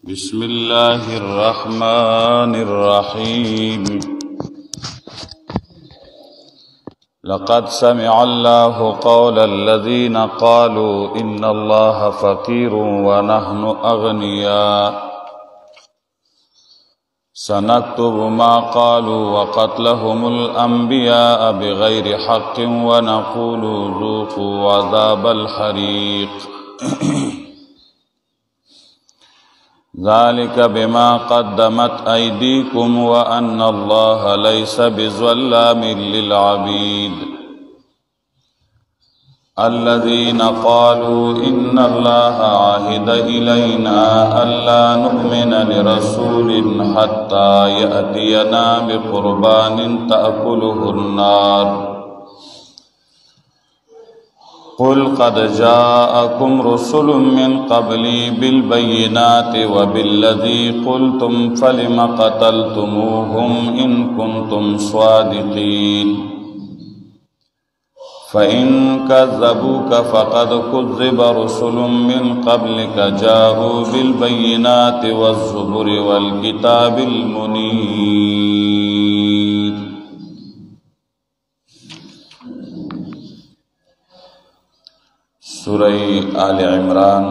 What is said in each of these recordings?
بسم الله الرحمن الرحيم لقد سمع الله قول الذين قالوا إن الله فقير ونحن أغنياء سنكتب ما قالوا وقتلهم الأنبياء بغير حق ونقول ذوقوا عذاب الحريق ذلك بما قدمت أيديكم وأن الله ليس بظلام للعبيد الذين قالوا إن الله عهد إلينا ألا نؤمن لرسول حتى يأتينا بقربان تأكله النار قل قد جاءكم رسل من قبلي بالبينات وبالذي قلتم فلم قتلتموهم إن كنتم صادقين فإن كذبوك فقد كذب رسل من قبلك جاءوا بالبينات والزبر والكتاب المنير سورہ آل عمران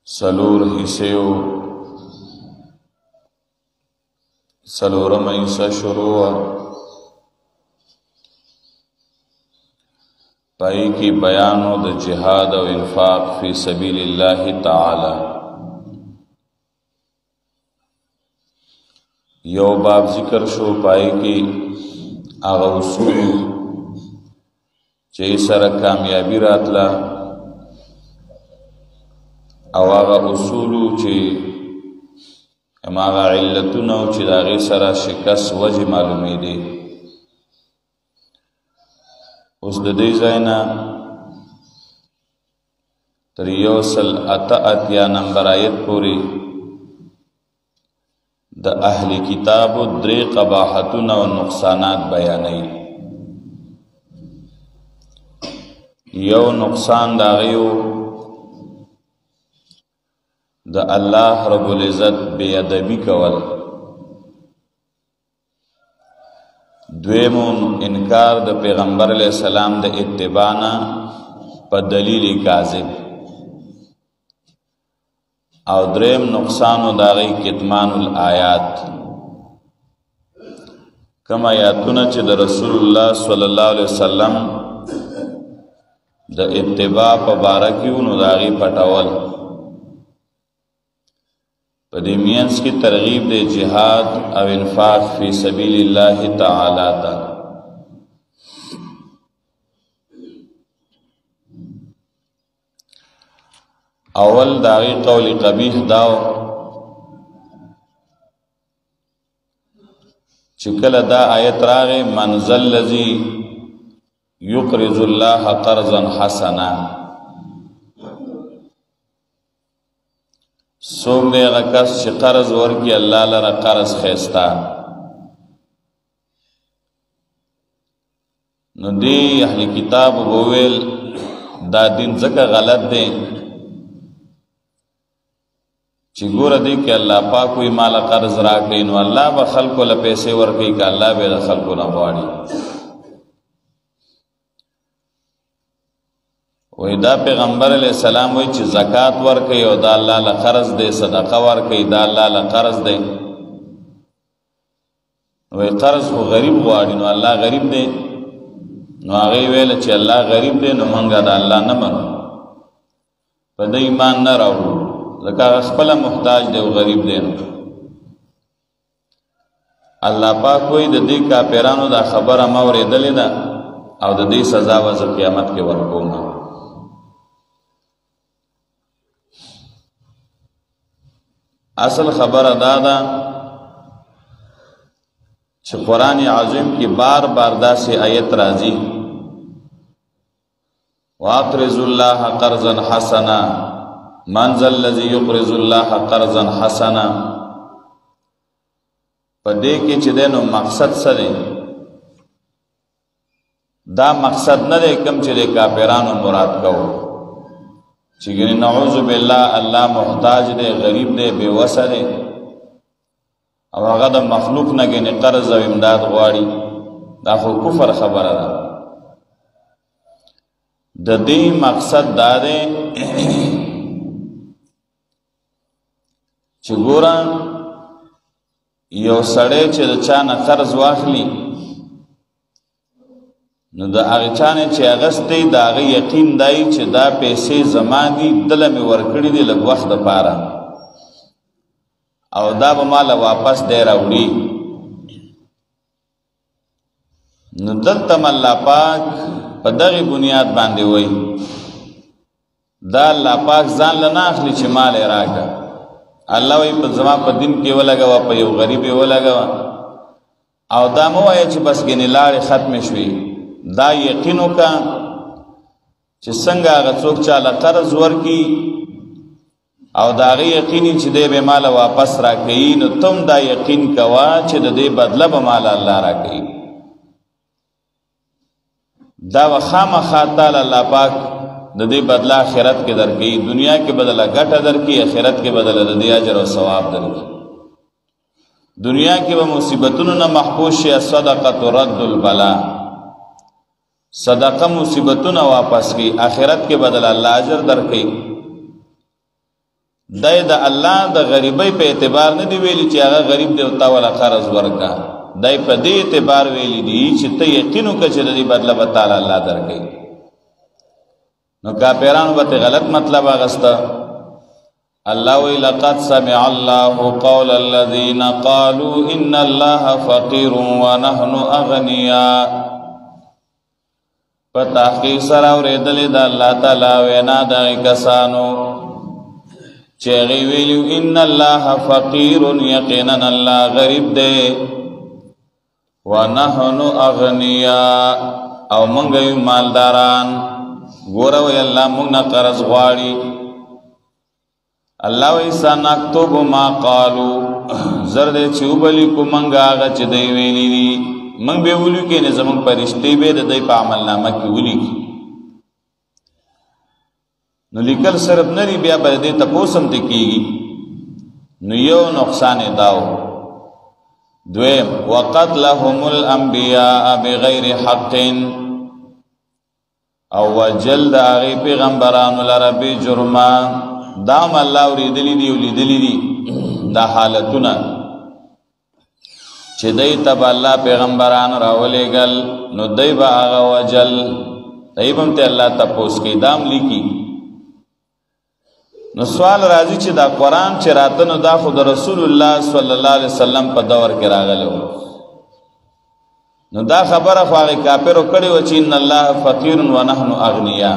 سلور حصیو سلورم حصہ شروع پائی کی بیانو د جہاد و انفاق فی سبیل اللہ تعالی یو باب ذکر شو پائی کی آغا اصول چه سر کامیابی راتلا او آغا اصولو چه آغا علتونو چه داغی سر شکست وجه معلومی دی اس دی زینا تریوسل اتیا نمبر آیت پوری د اهل کتاب درې قباحتونه او نقصانات بیانوي یو نقصان داغیو د الله رب العزت بے ادبی کول دویمون انکار د پیغمبر علیہ السلام د اتباعنا په دلیل کاذب او دریم نقصان و داغی کتمان الآیات کم آیاتونا چه در رسول اللہ صلی اللہ علیہ وسلم دا اتباع پا بارکیون و داغی پتاول پا دیمینس کی ترغیب دے جہاد او انفاق فی سبیل اللہ تعالی تا اول داغی قول قبیح داو چکل دا آیت راغی منزل لذی یقرض اللہ قرضا حسنا سوک دے غکس چی قرض ورکی اللہ لرا قرض خیستا نو دی اہل کتاب بوویل دا دین زکا غلط دے چی گور دی کہ اللہ پاکوی مالا قرض راکلی نو اللہ با خلقو لپیسے ورکی کہ اللہ بے دا خلقو نبواری وی دا پیغمبر علیہ السلام وی چی زکاة ورکی او دا اللہ لقرض دے صدقہ ورکی دا اللہ لقرض دے وی قرض کو غریب واری نو اللہ غریب دے نو آغی ویل چی اللہ غریب دے نو منگا دا اللہ نمانو پا دا ایمان نراو لکه خپل محتاج دی او غریب دی الله پاک وی د دې کافرانو دا خبره ما اورېدلې ده او د دې سزا به زه قیامت کې ورکوم اصل خبره دا ده چې قرآن عظیم کې بار بار داسې آیت راځي واقرض الله قرضا حسنا من ذا الذي يقرض الله قرضا حسنا په دې کې چې دنو مقصد څه دی دا مقصد نه دی کوم چې د کافرانو مراد کوو چې ګنې نعوذ بالله الله محتاج دی غریب دی بې وسه دی او هغه د مخلوق نه ګنې قرض او امداد غواړي دا خو کفر خبره ده د دې مقصد دا دی چې ګوره یو سړی چې د چا نه قرض واخلي نو د هغه چا نه چې اغستی د هغه یقین دی چې دا پیسې زما دي دله مې ورکړي دي لږ وخت دپاره او دا به ماله واپس دی راوړي نو دلته م الله پاک په دغې بنیاد باندې وایي دا الله پاک ځان له نه اخلي چې مال یې راکړه الله وایي په زما په دین کې ولګوه په یو غریب یې ولګوه او دا مه وایه چې بس ګنې لاړې ختمې شوې دا یقین وکړه چې څنګه هغه څوک چاله قرض ورکړي او د هغې یقیني چې دی به ماله واپس راکوي نو تم دا یقین کوه چې د دې بدله به ماله الله راکوي دا به خامخا تاله الله پاک د دې بدله آخرت کې درکوي دنیا کې بدله ګټه درکوي آخرت کې بدله د دې اجر او ثواب درکوي دنیا کې به مصیبتونو نه محفوظ شي الصدقه رد البلا صدقه مصیبتونه واپس کی آخرت کې بدل الله اجر درکړي دای د الله د غریبۍ په اعتبار نه دی ویلي چې هغه غریب دی او تا ولا قرض ورکا دای په دې اعتبار ویلي دی چې ته یقین وکړه چې د دې بدله به تعالی الله درکړي نو کافرانو به غلط مطلب اغسته الله وی لقد سمع الله قول الذين قالوا ان الله فقير ونحن اغنياء په تحقیق سره اورېدلې د الله تعالی وینا د کسانو چې هغوی ویلي ان الله فقیر یقینا الله غریب دی ونحن اغنیاء او موږ یو مالداران ګوره وی الله موږ نه قرض غواړي الله وی سنکتب ما قالو زر دې چې وبلیکو موږ هغه چې دی ویلي دي من به ولي کې نه زمون پرشتي به د دې په عمل نامه کې ولي نو لیکل صرف نری بیا به دې تپوسم ته کیږي نو یو نقصان داو دویم وقتلهم الانبیاء بغیر حق او وجلد هغه پیغمبرانو لره به جرما دام الله اوریدلی دی ولیدلی دی دا حالتونه چې دای تب الله پیغمبران راولېګل نو دای به هغه وجل دای به ته الله تپوس کې دام لیکي نو سوال راځي چې دا قران چې راته نو دا خود رسول الله صلی الله علیه وسلم په دور کې راغلو نو دا خبره خو هغه کافرو کړي و چې ان الله فقیر ونحن اغنیا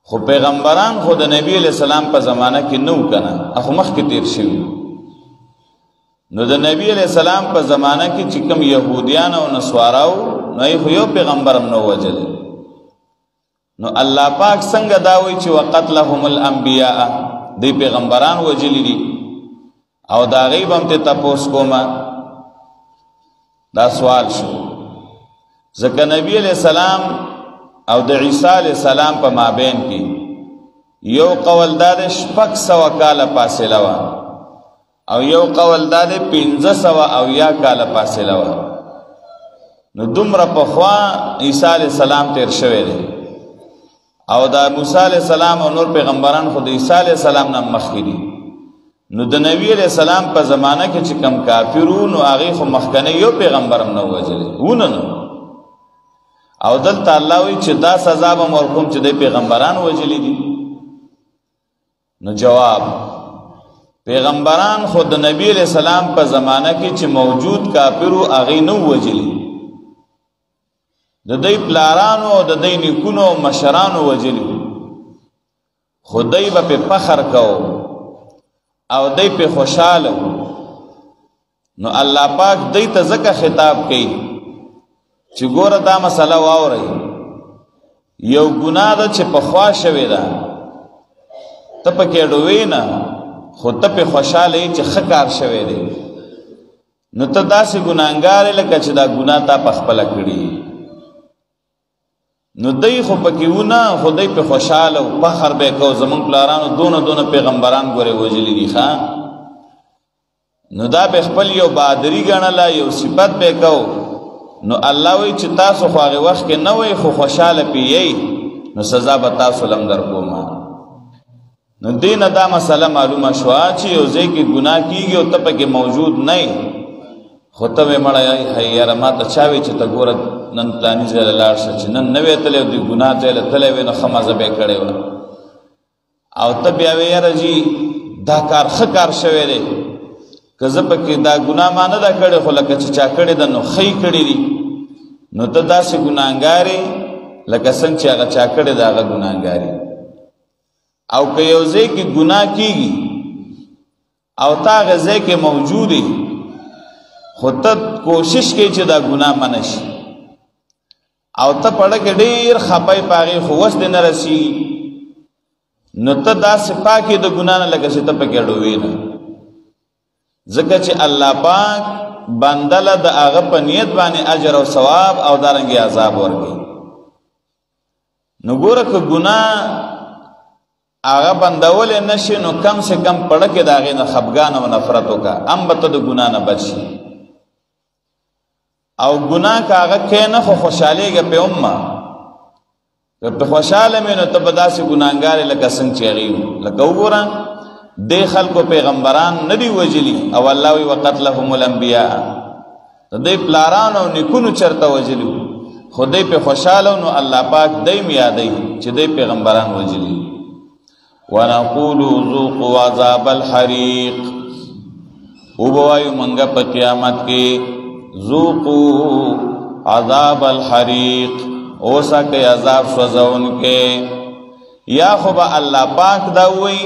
خو پیغمبران خو د نبی علیہ السلام په زمانہ کې نو کنه اخو مخ کې تیر شوی نو د نبی علیہ السلام په زمانہ کې چې کوم يهوديان او نصاراو نو یو پیغمبرم نو وجل نو الله پاک څنګه دا وی چې وقتلهم الانبیاء دی پیغمبران وجلی دي او دا غیب هم ته تاسو کومه دا سوال شو ځکه نبی علیہ السلام او د عیسی علیہ السلام په مابین کې یو قول دار شپږ سوه کاله فاصله وه او یو قول دار 1500 او یا کاله فاصله وه نو دومره پخوا عیسی علیہ السلام تیر شوی دی او دا موسی علیہ السلام او نور پیغمبران خو د عیسی علیہ السلام نه مخکې دي نو د نبی علیہ السلام په زمانہ کې چې کم کافرون او هغه خو مخکنه یو پیغمبر هم نه وجلی ونه نو او دلته الله وی چې دا سزا به مرحوم چې د پیغمبران وجلی دي نو جواب پیغمبران خود نبی علیہ السلام په زمانہ کې چې موجود کافرو هغه نو وجلی د دې پلارانو او د دې نیکونو مشرانو وجلی خدای به فخر کو او دای په خوشاله نو الله پاک دای ته زکه خطاب کوي چې ګوره دا مسله واوري یو ګناه ده چې په خوا شوی ده ته پکې ډوې نه خو ته په خوشاله چې خکار شوی دی نو ته داسې ګناهګار لکه چې دا ګناه تا په خپل کړی نو دی خو پکیونه خو دی په خوشاله او فخر به کو زمون پلارانو دونه پیغمبران ګوره وجلی دي ښا نو دا به خپل یو بادری ګڼله یو صفت به کو نو الله وی چې تاسو خو هغه وخت کې نه وای خو خوشاله پیي نو سزا به تاسو لم در کوما نو دین دا مسله معلومه شو چې یو ځای کې ګناه کیږي او ته پکې موجود نه خو ته مړی هي ما ته چاوي چې ته ګوره نن پلانی ځای لاړ شه چې نن نوې تلې د ګناه ځای تلې وې نو خمازه به کړې و او ته بیا وې راځي دا کار ښه کار شوی دی که زه پکې دا ګناه ما نه دا کړې خو لکه چې چا کړې ده نو ښې کړې دي نو ته داسې ګناهګارې لکه څنګه چې هغه چا کړې ده هغه ګناهګارې او که یو ځای کې ګناه کېږي او تا هغه ځای کې موجود یې خو ته کوشش کوي چې دا ګناه منع شي او ته پړه کې ډېر خپای پاغې خو وس دې نه رسېږي نو ته داسې پاکې د ګناه نه لکه چې ته پکې ډوبې نه ځکه چې الله پاک بندله د هغه په نیت باندې اجر او ثواب او دارنګې عذاب ورکوي نو ګوره که ګناه هغه بندولی نه شي نو کم سے کم پړه کې د هغې نه خفګان او نفرت وکړه هم به ته د ګناه نه بچ شي او ګناه که هغه کې نه خو خوشحالېږه پې امه که پې خوشحاله مې نو ته به داسې ګناهګارې لکه څنګه چې هغې لکه وګوره دې خلکو پیغمبران نه دي وجلي او الله وی وقتلهم الانبیاء د دې پلارانو او نیکونو چرته وجلي خو دې په خوشحاله نو الله پاک دې یادوي چې دې پیغمبران وجلي ونقول ذوقوا عذاب الحریق وبوایو منګه په قیامت کې ذوقوا عذاب الحریق اوسا کې عذاب سوزون کې یا خو به الله پاک دا وی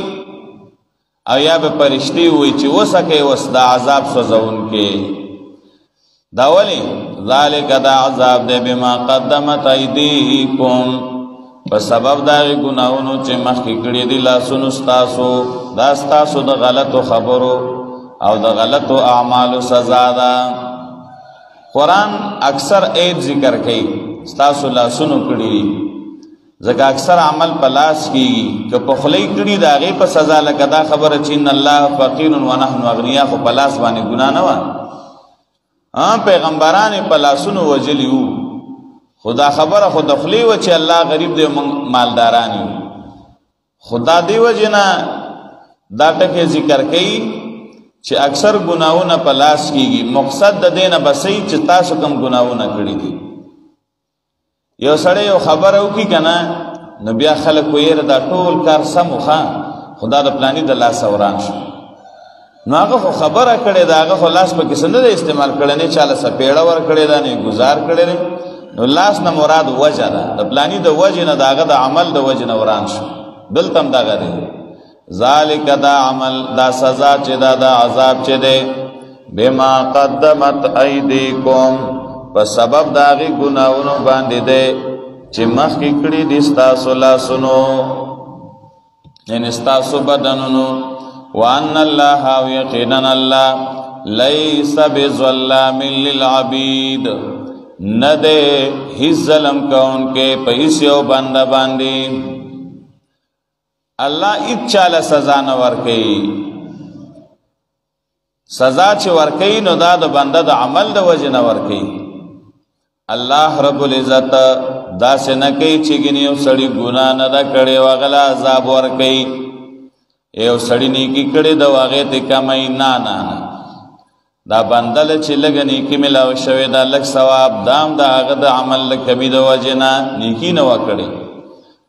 او یا به پرشتي وی چې اوسا کې اوس دا عذاب سوزون کې دا ولی ذالک دا عذاب دې بما قدمت ایدیکم په سبب دا ګناونو چې مخکې کړی دي لاسونو ستاسو دا ستاسو د غلطو خبرو او د غلطو اعمالو سزا ده قرآن اکثر عید ذکر کوي ستاسو لاسونو کړی دي ځکه اکثر عمل په لاس کېږي که په خولې کړي د هغې په سزا لکه دا خبره چې ان الله فقیر ونحن اغنیا خو په لاس باندې ګناه نه وه پیغمبران په لاسونو وجلي وو خو دا خبره خو د خولې وه چې الله غریب دی مالداران یو خو دا دې وجې نه دا ټکې ذکر کوي چې اکثر ګناهونه په لاس کېږي مقصد د دې نه بسئ چې تاسو کوم ګناهونه کړي دي یو سړی یو خبره وکړي که نه نو بیا خلک ویره دا ټول کار سم وخه خو دا د پلاني د لاس وران شو نو هغه خو خبره کړې ده هغه خو لاس پکې څه نه دی استعمال کړی نه چاله سپېړه ورکړې ده نه ګزار کړی دی نو لاس نه مراد وجه ده د پلاني د وجې نه د هغه د عمل د وجې نه وران شو دلته هم دغه دی ذالک دا عمل دا سزا چې دا عذاب چې دی بما قدمت ایدیکم په سبب د هغې ګناهونو باندې دی چې مخکې کړي دي ستاسو لاسونو یعنې ستاسو بدنونو وان الله او یقینا الله لیس بظلام للعبید نه دی هیڅ ظلم کوونکی په هیڅ یو بنده باندې الله هیڅ چاله سزا نه ورکوي سزا چې ورکوي نو دا د بنده د عمل د وجې نه ورکوي الله رب العزت داسې نه کوي چې ګینې یو سړي ګناه نه ده کړې و هغه له عذاب ورکوي یو سړي نیکي کړې ده و هغې ته کمی نه دا بنده له چې لږه نیکي میلاو شوې ده لږ ثواب دا هم د هغه د عمل له کمي د وجې نه نیکي نه وه کړې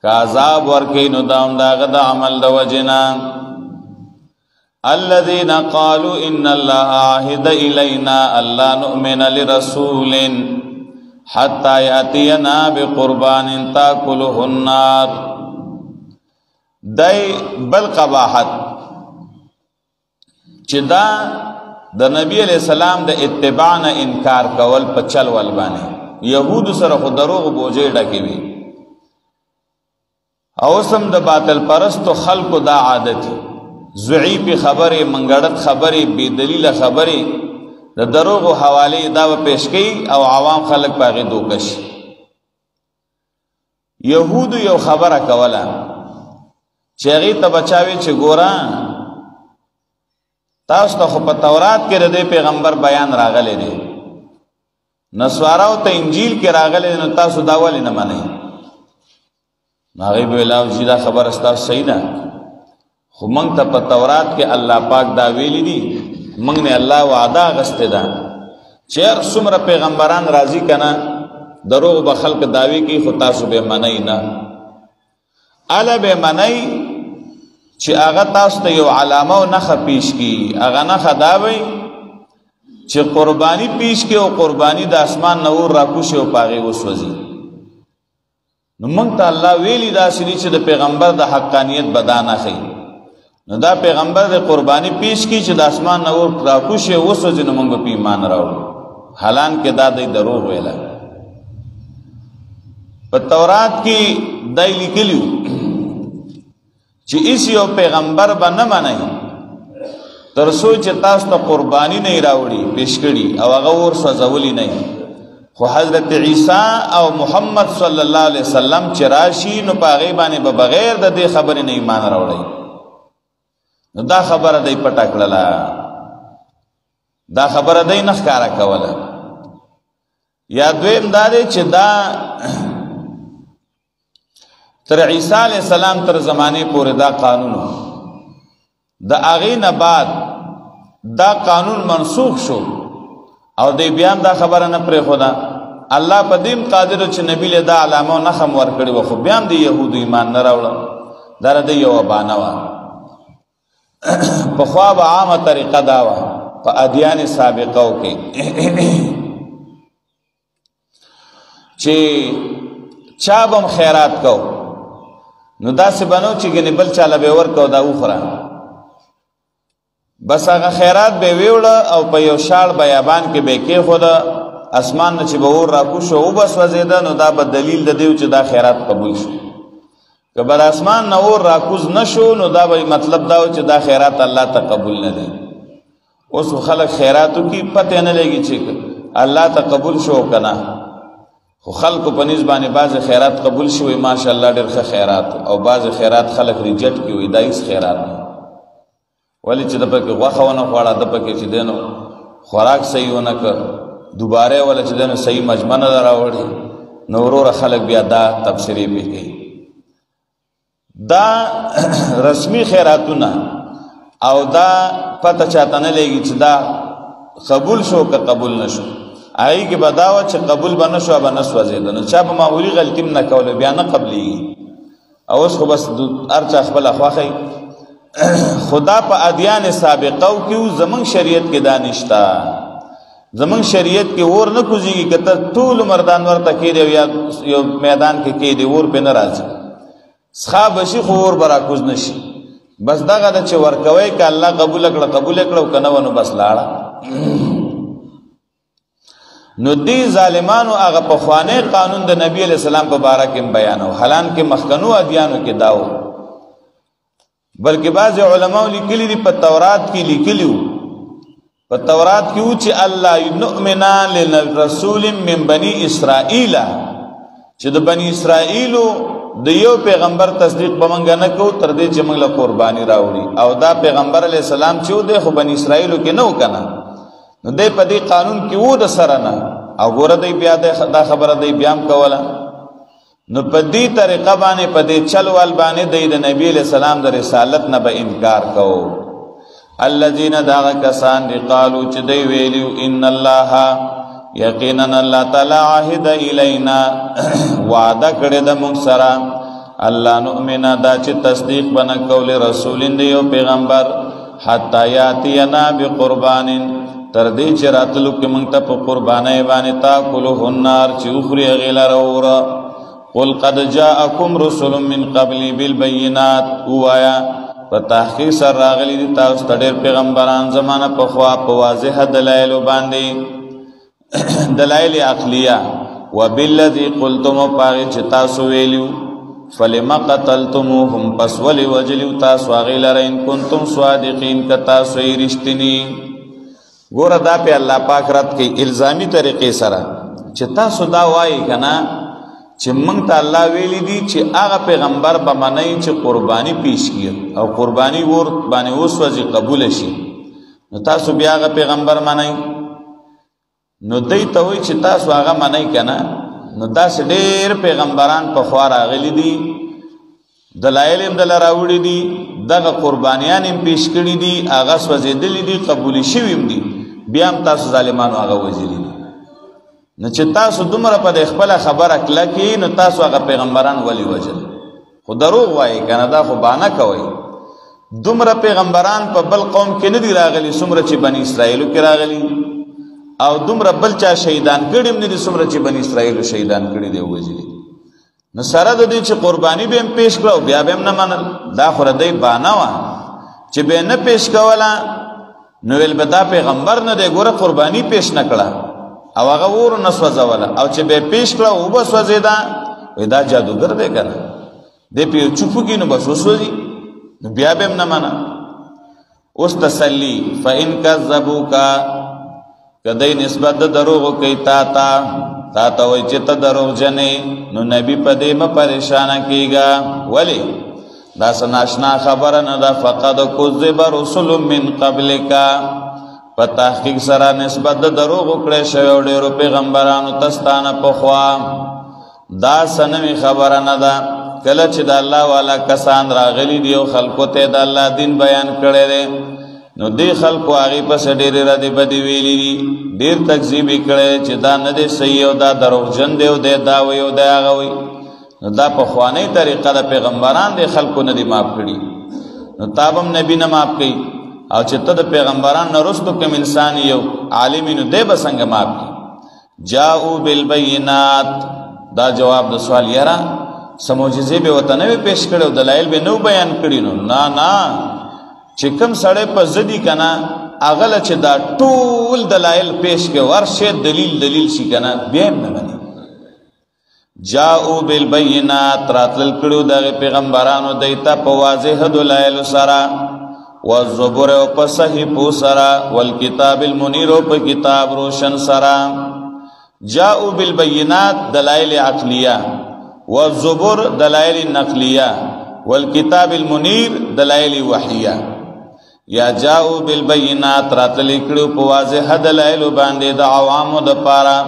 که عذاب ورکوي نو دا هم د هغه د عمل د وجې نه الذين قالوا ان الله عهد الينا الا نؤمن لرسول حتى ياتينا بقربان تاكله النار دای بل قباحت چې دا د نبی علیہ السلام د اتباع نه انکار کول په چل ول باندې يهود سره خو دروغ بوجې ډکې وي او سم د باطل پرستو خلقو دا عادت ضعیف خبره منګړت خبره بی دلیل خبره د دروغ حواله دا پیش کړي او عوام خلق پاغه دوکش یهودو یو خبره کوله چې هغې ته بچاوي چې ګوره تاسو ته خو په تورات کې د دې پیغمبر بیان راغلی دی، نسواراو ته انجیل کې راغلی دی، نو تاسو دا ولې نه منئ؟ نو هغې به ویل چې دا خبره ستاسو صحیح ده، خو موږ ته په تورات کې الله پاک دا ویلي دي، موږ نه الله وعده اخیستې ده چې هر څومره پیغمبران راځي که نه دروغ به خلق دعوی کوي، خو تاسو به منئ نه. اله به منئ چې هغه تاسو ته یو علامه او نښه پیش کړي، هغه نښه دا وي چې قرباني پیش کړي او قرباني د اسمان نه اور راکوشي او په هغې وسوځي. نو موږ ته الله ویلي داسې دي چې د پیغمبر د حقانیت به دا نه ښیي، نو دا پیغمبر د قرباني پیش کړي چې د اسمان نه اور راکوشي او وسوځي، نو موږ به په ایمان راوړو، حالان کې دا دی دروغ ویله. په تورات کې دای لیکلیو چې هیڅ یو پیغمبر به نه منئ تر څو چې تاسو ته قرباني نه راوړي پیش کړي او هغه اور سوځولی نه. خو حضرت عیسی او محمد صلی الله علیه وسلم چې راشي نو په هغې باندې به بغیر د دې خبرې نه ایمان راوړئ. نو دا خبره دی پټه کړله، دا خبره دی نه ښکاره کوله. یا دویم دا دی چې دا تر عیسی علیہ السلام تر زمانه پورې دا قانون د هغې نه بعد دا قانون منسوخ شو او دی بیا دا خبره نه پرېښوده. الله په دې قادر چې نبی له دا علامه او نښه ورکړې وه، خو بیا هم د یهودو ایمان نه راوړه. دا د یوه بانه وه. پخوا به عامه طریقه دا وه په ادیان سابقو کې چې چا به هم خیرات کو نو داسې بنو چې ګنې بل چاله به ورکو دا وخوره، بس هغه خیرات به ویوړه او په یو شاړ بیابان کې به کېښوده، اسمان نه چې به اور راکوشو او به سوځېده، نو دا به دلیل د دې چې دا خیرات قبول شو. که بر اسمان نه اور راکوز نه شو نو دا به مطلب دا و چې دا خیرات الله ته قبول نه دی. اوس خلک خیراتو کې پته نه لګي چې الله ته قبول شو که نه، خو خلکو په نسبت باندې بعضې خیرات قبول شوی ماشاءالله ډېر ښه خیرات، او بعضې خیرات خلک ریجیټ کړي وي دا هېڅ خیرات نه. ولې چې د پکې غوښه ونه خوړه، د پکې چې دی نو خوراک صحیح ونه کړ، دوباره یې وله چې دی نو صحیح مجمه نه ده راوړې، نو وروره خلک بیا دا تبصرې پې کوي. دا رسمي خیراتونه او دا پته چاته نه لګي چې دا قبول شو که قبول نه شو. هغې کې به دا وه چې قبول به نه شو به نه سوځېده، نو چا به معمولي غلطي هم نه کوله بیا نه قبلېږي. او اوس خو بس هر چا خپله خوښی. خدا په ادیان سابقو کې زمونږ شریعت کې دا نشته. زمونږ شریعت کې اور نه کوزېږي، که ته ټول عمر دا انور ته کېدی یا یو میدان کې کېدی اور پې نه راځي، څښا به شي خو اور به راکوز نه شي. بس دغه ده چې ورکوی که الله قبوله کړه قبوله کړه او که نه وه نو بس لاړه. نو دی ظالمانو هغه پخوانی قانون د نبی علیہ السلام په باره کې بیانو، حالان کې مخکنو ادیانو کې دا و. بلکې بعض علماء لیکلي دي په تورات کې لیکلي وو، په تورات کې وو چې الله نؤمن لرسول من بني اسرائیل، چې د بني اسرائیلو د یو پیغمبر تصدیق به موږ نه کوو تر دې چې موږ له قرباني راوړي. او دا پیغمبر علیه السلام چې و دی خو بني اسرائیلو کې نه و که نه، نو دی په دې قانون کې و د سره نه. او ګوره دی بیا دا خبره دی بیا هم کوله. نو په دې طریقه باندې په دې چل ول باندې دی د نبی علیہ السلام د رسالت نه به انکار کو. الذین داغه کسان دی قالو چې دی ویلیو ان الله یقینا الله تعالی عهد الینا وعده کړی د موږ سره الله نؤمن دا چې تصدیق بنه کول رسول دی یو پیغمبر حتی یاتینا بقربان تر دې چې راتلو کې موږ ته په قربانۍ باندې تاکلوه النار چې اخري غیلر اور. قل قد جاءکم رسل من قبلی بالبینات، وایا په تحقیق سره راغلي دي تاسو ته ډېر پیغمبران زمانه پخوا په واضح دلایلو باندې دلایل عقلیه. وبالذي قلتم پاغه چې تاسو ویلو فلما قتلتموهم پس ولی وجلو تاسو هغې لره ان کنتم صادقین که تاسو یې رښتینی. ګوره دا په الله پاک رد کوي الزامي طریقې سره چې تاسو دا وایي که نه چې موږ ته الله ویلي دي چې هغه پیغمبر به منئ چې قرباني پیش کړي او قرباني ور باندې وسوځي قبول شي، نو تاسو بیا هغه پیغمبر منئ. نو دوی ته وایي چې تاسو هغه منئ که نه، نو داسې ډېر پیغمبران پخوا راغلي دي، دلایل هم دله راوړي دي، دغه قربانیان هم پیش کړي دي، هغه سوځېدلي دي، قبول شوي هم دي، بیا هم تاسو ظالمانو هغه وژلي دي. نو چې تاسو دومره په د خپله خبره کلکې، نو تاسو هغه پیغمبران ولې وژل؟ خو دروغ وایي که نه، دا خو بانه کوئ. دومره پیغمبران په بل قوم کې نه دي راغلي څومره چې بني اسرائیلو کې راغلي، او دومره بل چا شهیدان کړي هم نه دي څومره چې بني اسرائیلو شهیدان کړي دي او وژلي. نو سره د دې چې قرباني به هم پیش کړه او بیا به هم نه منل، دا خو د دوی بانه وه چې به یې نه پیش کوله، نو ویل به دا پیغمبر نه دی، ګوره قرباني پیش نه کړه او هغه اور نه سوځوله، او چې به یې پیش کړه او به سوځېده، وایي دا جادوګر دی که نه، دی پې یو چوپ وکړي نو بس وسوځي، نو بیا به هم نه منه. اوس تسلی فإن کذبوکا، که دی نسبت د دروغو کوي تا ته وایي چې ته دروغجنې، نو نبي په دې مه پریشانه کېږه. ولې؟ دا څه ناشنا خبره نه ده. فقد کذب رسل من قبلک، په تحقیق سره نسبت د دروغو کړی شوی ډېرو پیغمبرانو ته ستانه پخوا. دا څه نوې خبره نه ده. کله چې د الله والا کسان راغلي دي او خلکو ته د الله دین بیان کړی دی، نو دې خلکو هغې پسې ډېرې ردې بدې ویلي دي، ډېر تکذیب یې کړی چې دا نه دی صحیح او دا دروغجن دی او دی دا وایي او دی هغه وایي. نو دا پخوانۍ طریقه د پیغمبران دی، خلکو نه دي معاف کړي، نو تا به هم نبي نه معاف کوي. او چې ته د پیغمبران نه وروستو کوم انسان یو عالم نو دی به څنګه معاف کړي؟ جاءو بالبینات، دا جواب د سوال یاره څه معجزې به ورته نه وي پیش کړی او دلایل به نه بیان کړي. نو نه، چې کوم سړی په ضدي که نه، هغه له چې دا ټول دلایل پیش کړي، ورشه دلیل شي که نه، بیا هم نه مني. جاءو بالبینات، راتلل کړي دغې پیغمبرانو دی ته په واضح دلایلو سره، والزبر او په صحیفو سره، والکتاب المنیر او په کتاب روشن سره. جاءو بالبینات دلایل عقلیه، والزبر دلائل نقلیه، والکتاب المنیر دلائل وحیه. یا جاءو بالبینات، راتلی کړو په واضح دلایل باندې د عوامو د پاره،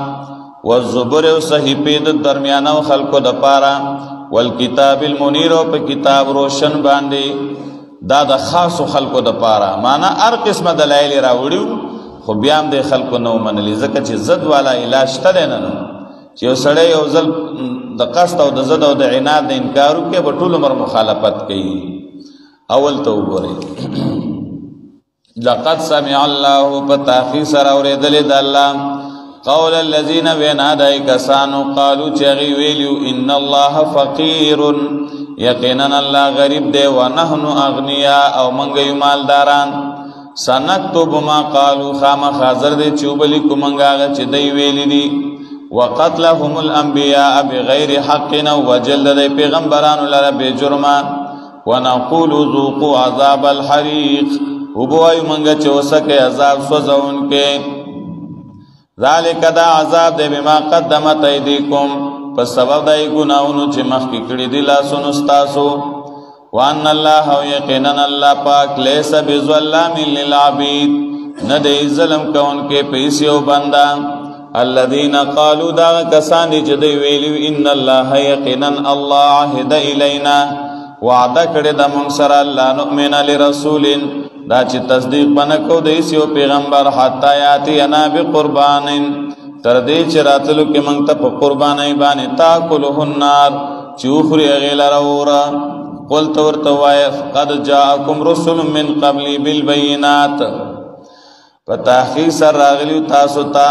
والزبر او صحیفې د درمیانو خلکو د پاره، والکتاب المنیر او په کتاب روشن باندې دا د خاصو خلکو د پاره. معنا هر قسمه دلایل راوړو، خو بیا هم د خلکو نه ومنلي، ځکه چې ضد والا علاج شته دی نه، چې یو سړی یو ځل د قصد او د ضد او د عناد د انکار وکړي، به ټول عمر مخالفت کوي. اول ته وګورئ، لقد سمع الله، په تحقیق سره اورېدلې د الله، قول الذین وینا دای کسانو، قالو چې هغوی ویلي ان الله فقیر، یقینا الله غریب دی، ونحن اغنیا، او موږ یو مالداران. سنکتب ما قالو، خامخا حاضر دی چې وبلیکو موږ هغه چې دی ویلي دي. وقتلهم الانبیاء بغیر حق، وجل دی پیغمبرانو لره بے جرمه. ونقول ذوقوا عذاب الحریق، وبوایو منګه چې وسکه عذاب سوځونکې. ذالک دا عذاب دی بما قدمت ایدیکم، په سبب دای ګناونو چې مخکې کړي دي لاسونو ستاسو. وان الله، یقینا الله پاک، لیس بظلام للعبید، نه دی ظلم کوونکې په هیڅ یو بنده. الذين قالوا، دا کسان دي چې دوی ویلي ان الله، یقینا الله، عهد الینا، وعده کړی د موږ سره، لا نؤمن لرسول، دا چې تصدیق بنه کو د هیڅ یو پیغمبر، حتی یاتینا بقربان، تر دې چې راتلو کې موږ ته په قربانۍ باندې تاکله النار، چې وخوري هغې لره اوره. قلت ورته ووایه قد جاءکم رسل من قبلی بالبینات، په تحقیق سره راغلیو تاسو ته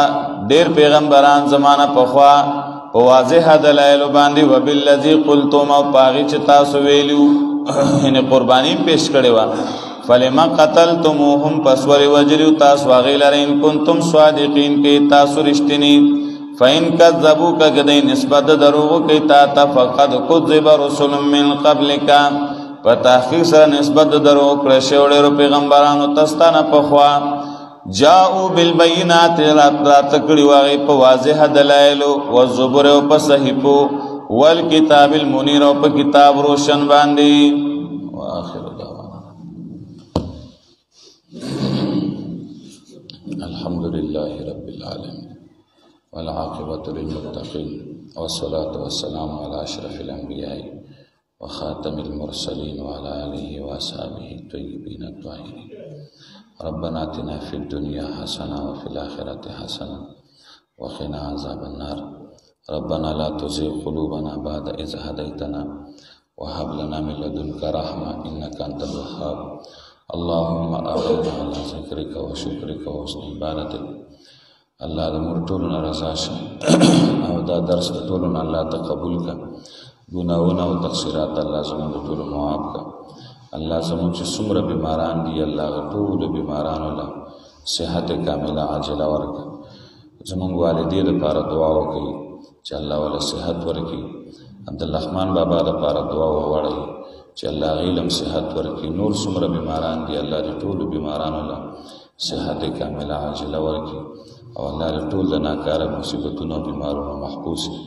ډېر پیغمبران زمانه پخوا په واضح دلایلو باندې، وبالذي قلتم، او په هغې چې تاسو ویلو، یعنې قرباني پیش کړې وه. فلما قتلتموهم، پس ولې وجلو تاسو هغې لره، ان کنتم صادقین، کې تاسو رښتینی. فإن کذبوک، که دی نسبت د دروغو کوي تا ته، فقد کذب رسل من قبلک، په تحقیق سره نسبت د دروغو کړی شوي ډېرو پیغمبرانو ته ستا نه پخوا. جاءو بالبینات، رات کړي واغې په واضح دلایلو، والزبر او په صحیفو، والکتاب المنیر او په کتاب روشن باندې. واخر دعوانا الحمد لله رب العالمين والعاقبة للمتقين والصلاة والسلام على أشرف الأنبياء وخاتم المرسلين وعلى آله وأصحابه الطيبين الطاهرين. ربنا آتنا في الدنيا حسنة وفي الآخرة حسنة وقنا عذاب النار. ربنا لا تزغ قلوبنا بعد إذ هديتنا وهب لنا من لدنك رحمة إنك أنت الوهاب. اللهم أعنا على ذكرك وشكرك وحسن عبادتك. الله د موږ ټولو رضا شه او دا درس د ټولو الله تقبل کا. ګناهونه او تقصیرات الله زموږ ټولو معاف کا. الله زموږ چې څومره بیماران دي الله ټولو بیمارانو له صحت کامله عاجله ورکړه. زموږ والدین لپاره دعا وکړئ چې الله ولا صحت ورکړي. عبدالرحمن بابا لپاره دعا وغواړئ چې الله علم صحت ورکړي. نور څومره بیماران دي الله دې ټولو بیمارانو له صحت کامله عاجله ورکړي او الله دې ټول د ناکاره مصیبتونو بیمارونو محفوظ کړي.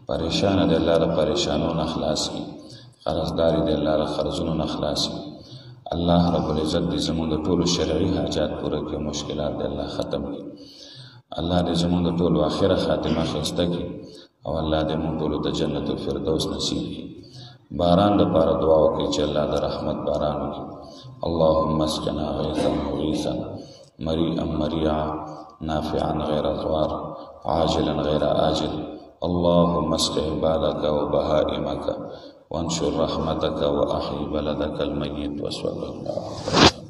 پریشان دي الله د پریشانونو خلاص کړي. قرضداري دي الله د قرضونو نه خلاص کړي. الله رب العزت دې زموږ د ټولو شرعي حاجات پوره کړي. مشکلات دې الله ختم کړي. الله دې زموږ د ټولو آخره خاتمه ښایسته کړي او الله دې موږ ټولو د جنت الفردوس نصیب کړي. باران لپاره دعا وکړئ چې الله د رحمت باران وکړي. اللهم اسقنا غيثا مغيثا مريئا مريعا نافعا غير ضار عاجلا غير آجل. اللهم اسق عبادك وبهائمك وانشر رحمتك وأحي بلدك الميت وصلى الله عليه وسلم.